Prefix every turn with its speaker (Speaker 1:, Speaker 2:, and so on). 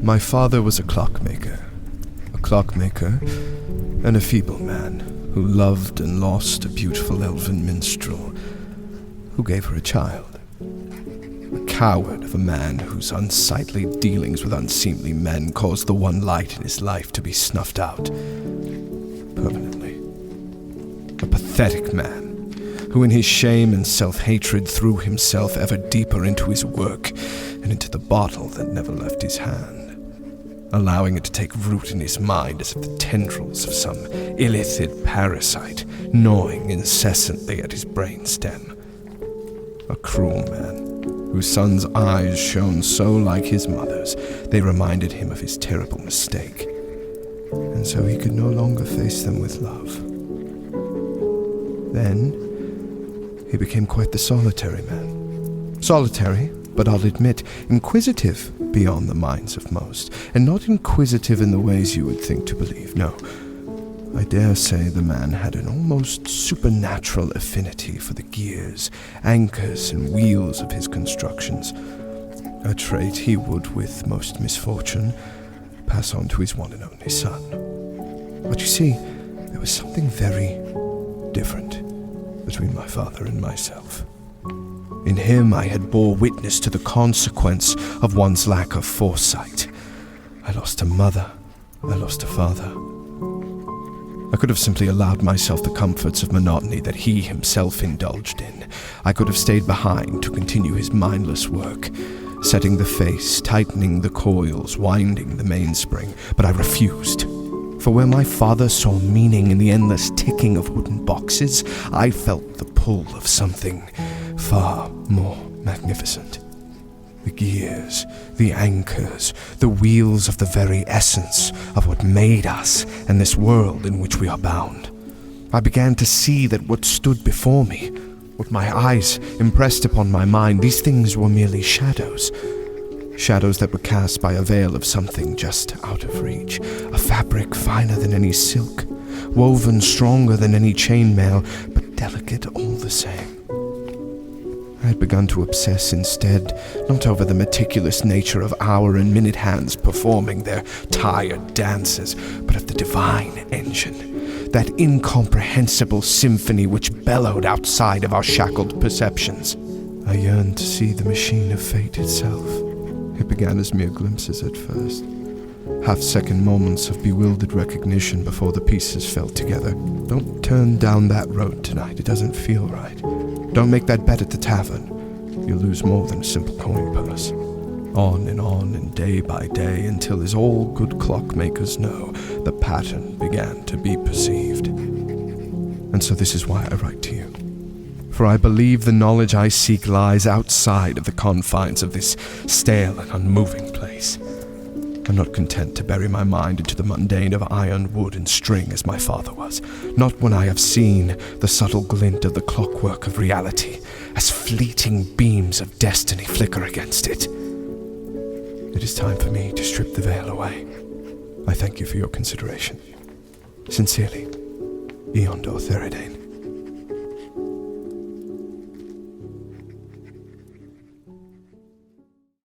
Speaker 1: My father was a clockmaker and a feeble man who loved and lost a beautiful elven minstrel who gave her a child. A coward of a man whose unsightly dealings with unseemly men caused the one light in his life to be snuffed out permanently. A pathetic man who in his shame and self-hatred threw himself ever deeper into his work and into the bottle that never left his hand, allowing it to take root in his mind as if the tendrils of some illithid parasite gnawing incessantly at his brainstem. A cruel man whose son's eyes shone so like his mother's they reminded him of his terrible mistake, and so he could no longer face them with love. Then he became quite the solitary man. Solitary, but I'll admit, inquisitive beyond the minds of most, and not inquisitive in the ways you would think to believe, no. I dare say the man had an almost supernatural affinity for the gears, anchors, and wheels of his constructions, a trait he would, with most misfortune, pass on to his one and only son. But you see, there was something very different between my father and myself. In him I had bore witness to the consequence of one's lack of foresight. I lost a mother, I lost a father. I could have simply allowed myself the comforts of monotony that he himself indulged in. I could have stayed behind to continue his mindless work, setting the face, tightening the coils, winding the mainspring, but I refused. For where my father saw meaning in the endless ticking of wooden boxes, I felt the pull of something far more magnificent. The gears, the anchors, the wheels of the very essence of what made us and this world in which we are bound. I began to see that what stood before me, what my eyes impressed upon my mind, these things were merely shadows. Shadows that were cast by a veil of something just out of reach, a fabric finer than any silk, woven stronger than any chainmail, but delicate all the same. I had begun to obsess instead, not over the meticulous nature of hour and minute hands performing their tired dances, but of the divine engine, that incomprehensible symphony which bellowed outside of our shackled perceptions. I yearned to see the machine of fate itself. It began as mere glimpses at first, half-second moments of bewildered recognition before the pieces fell together. Don't turn down that road tonight, it doesn't feel right. Don't make that bet at the tavern. You'll lose more than a simple coin purse. On and day by day, until, as all good clockmakers know, the pattern began to be perceived. And so this is why I write to you. For I believe the knowledge I seek lies outside of the confines of this stale and unmoving place. I'm not content to bury my mind into the mundane of iron, wood, and string as my father was, not when I have seen the subtle glint of the clockwork of reality as fleeting beams of destiny flicker against it. It is time for me to strip the veil away. I thank you for your consideration. Sincerely, Eondor Theridane.